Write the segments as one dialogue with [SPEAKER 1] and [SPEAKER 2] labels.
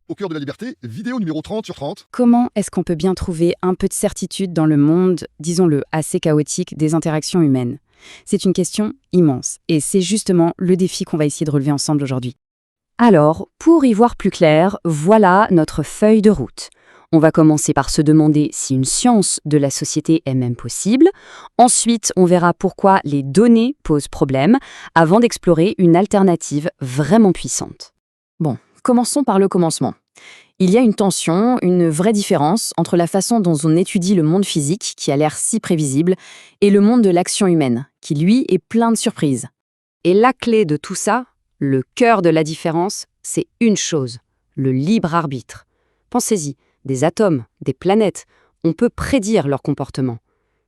[SPEAKER 1] Au cœur de la liberté, vidéo numéro 30 sur 30.
[SPEAKER 2] Comment est-ce qu'on peut bien trouver un peu de certitude dans le monde, disons-le, assez chaotique des interactions humaines? C'est une question immense, et c'est justement le défi qu'on va essayer de relever ensemble aujourd'hui. Alors, pour y voir plus clair, voilà notre feuille de route. On va commencer par se demander si une science de la société est même possible. Ensuite, on verra pourquoi les données posent problème, avant d'explorer une alternative vraiment puissante. Bon, commençons par le commencement. Il y a une tension, une vraie différence entre la façon dont on étudie le monde physique, qui a l'air si prévisible, et le monde de l'action humaine, qui lui est plein de surprises. Et la clé de tout ça, le cœur de la différence, c'est une chose, le libre arbitre. Pensez-y, des atomes, des planètes, on peut prédire leur comportement.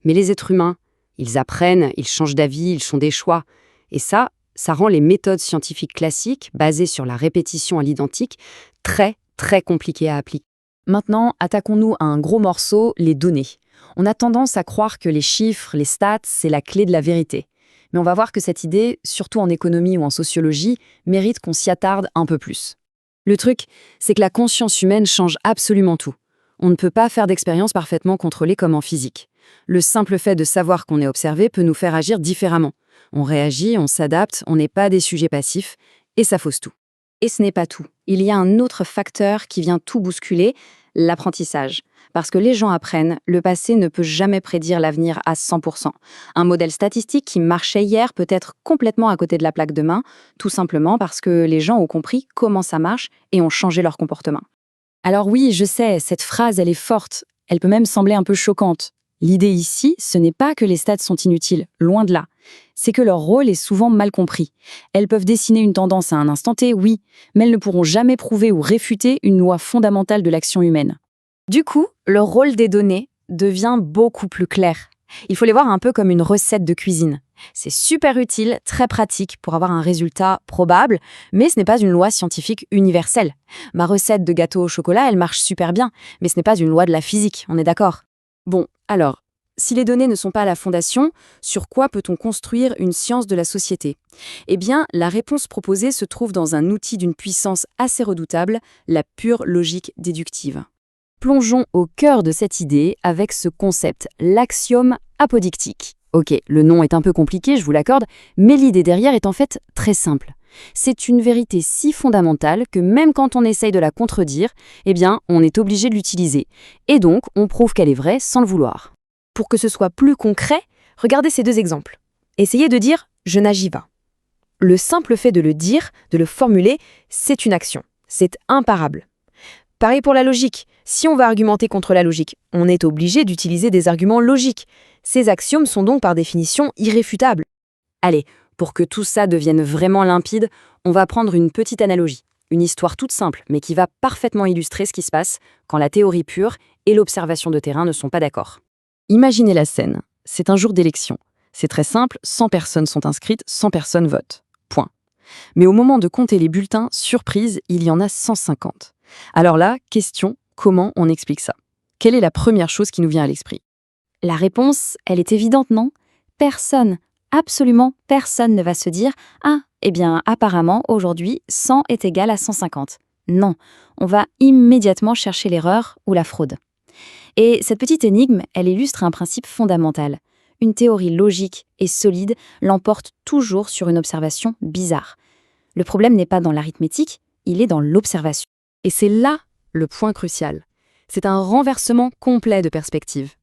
[SPEAKER 2] Mais les êtres humains, ils apprennent, ils changent d'avis, ils font des choix. Et ça rend les méthodes scientifiques classiques, basées sur la répétition à l'identique, très compliquées à appliquer. Maintenant, attaquons-nous à un gros morceau, les données. On a tendance à croire que les chiffres, les stats, c'est la clé de la vérité. Mais on va voir que cette idée, surtout en économie ou en sociologie, mérite qu'on s'y attarde un peu plus. Le truc, c'est que la conscience humaine change absolument tout. On ne peut pas faire d'expérience parfaitement contrôlée comme en physique. Le simple fait de savoir qu'on est observé peut nous faire agir différemment. On réagit, on s'adapte, on n'est pas des sujets passifs, et ça fausse tout. Et ce n'est pas tout. Il y a un autre facteur qui vient tout bousculer, l'apprentissage. Parce que les gens apprennent, le passé ne peut jamais prédire l'avenir à 100%. Un modèle statistique qui marchait hier peut être complètement à côté de la plaque demain, tout simplement parce que les gens ont compris comment ça marche et ont changé leur comportement. Alors oui, je sais, cette phrase, elle est forte. Elle peut même sembler un peu choquante. L'idée ici, ce n'est pas que les stats sont inutiles, loin de là. C'est que leur rôle est souvent mal compris. Elles peuvent dessiner une tendance à un instant T, oui, mais elles ne pourront jamais prouver ou réfuter une loi fondamentale de l'action humaine. Du coup, le rôle des données devient beaucoup plus clair. Il faut les voir un peu comme une recette de cuisine. C'est super utile, très pratique pour avoir un résultat probable, mais ce n'est pas une loi scientifique universelle. Ma recette de gâteau au chocolat, elle marche super bien, mais ce n'est pas une loi de la physique, on est d'accord? Bon, alors, si les données ne sont pas la fondation, sur quoi peut-on construire une science de la société? Eh bien, la réponse proposée se trouve dans un outil d'une puissance assez redoutable, la pure logique déductive. Plongeons au cœur de cette idée avec ce concept, l'axiome apodictique. Ok, le nom est un peu compliqué, je vous l'accorde, mais l'idée derrière est en fait très simple. C'est une vérité si fondamentale que même quand on essaye de la contredire, eh bien, on est obligé de l'utiliser. Et donc, on prouve qu'elle est vraie sans le vouloir. Pour que ce soit plus concret, regardez ces deux exemples. Essayez de dire « je n'agis pas ». Le simple fait de le dire, de le formuler, c'est une action. C'est imparable. Pareil pour la logique. Si on va argumenter contre la logique, on est obligé d'utiliser des arguments logiques. Ces axiomes sont donc par définition irréfutables. Allez, pour que tout ça devienne vraiment limpide, on va prendre une petite analogie. Une histoire toute simple, mais qui va parfaitement illustrer ce qui se passe quand la théorie pure et l'observation de terrain ne sont pas d'accord. Imaginez la scène. C'est un jour d'élection. C'est très simple, 100 personnes sont inscrites, 100 personnes votent. Point. Mais au moment de compter les bulletins, surprise, il y en a 150. Alors là, question, comment on explique ça? Quelle est la première chose qui nous vient à l'esprit?
[SPEAKER 3] La réponse, elle est évidente, non? Personne, absolument personne ne va se dire « Ah, eh bien, apparemment, aujourd'hui, 100 est égal à 150 ». Non, on va immédiatement chercher l'erreur ou la fraude. Et cette petite énigme, elle illustre un principe fondamental. Une théorie logique et solide l'emporte toujours sur une observation bizarre. Le problème n'est pas dans l'arithmétique, il est dans l'observation.
[SPEAKER 2] Et c'est là le point crucial. C'est un renversement complet de perspective.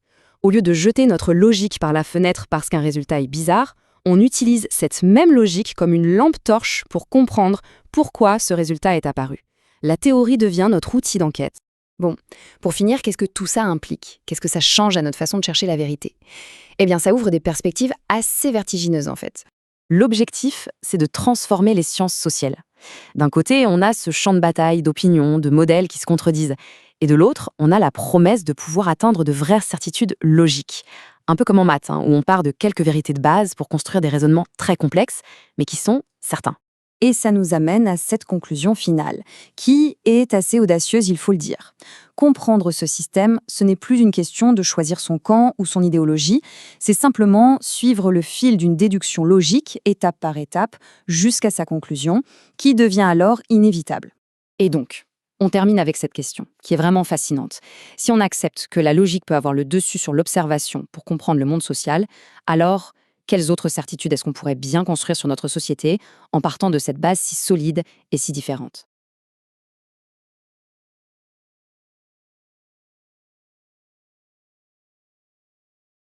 [SPEAKER 2] Au lieu de jeter notre logique par la fenêtre parce qu'un résultat est bizarre, on utilise cette même logique comme une lampe torche pour comprendre pourquoi ce résultat est apparu. La théorie devient notre outil d'enquête. Bon, pour finir, qu'est-ce que tout ça implique? Qu'est-ce que ça change à notre façon de chercher la vérité? Eh bien, ça ouvre des perspectives assez vertigineuses en fait. L'objectif, c'est de transformer les sciences sociales. D'un côté, on a ce champ de bataille, d'opinions, de modèles qui se contredisent. Et de l'autre, on a la promesse de pouvoir atteindre de vraies certitudes logiques. Un peu comme en maths, où on part de quelques vérités de base pour construire des raisonnements très complexes, mais qui sont certains.
[SPEAKER 3] Et ça nous amène à cette conclusion finale, qui est assez audacieuse, il faut le dire. Comprendre ce système, ce n'est plus une question de choisir son camp ou son idéologie, c'est simplement suivre le fil d'une déduction logique, étape par étape, jusqu'à sa conclusion, qui devient alors inévitable. Et donc,
[SPEAKER 2] On termine avec cette question, qui est vraiment fascinante. Si on accepte que la logique peut avoir le dessus sur l'observation pour comprendre le monde social, alors quelles autres certitudes est-ce qu'on pourrait bien construire sur notre société en partant de cette base si solide et si différente?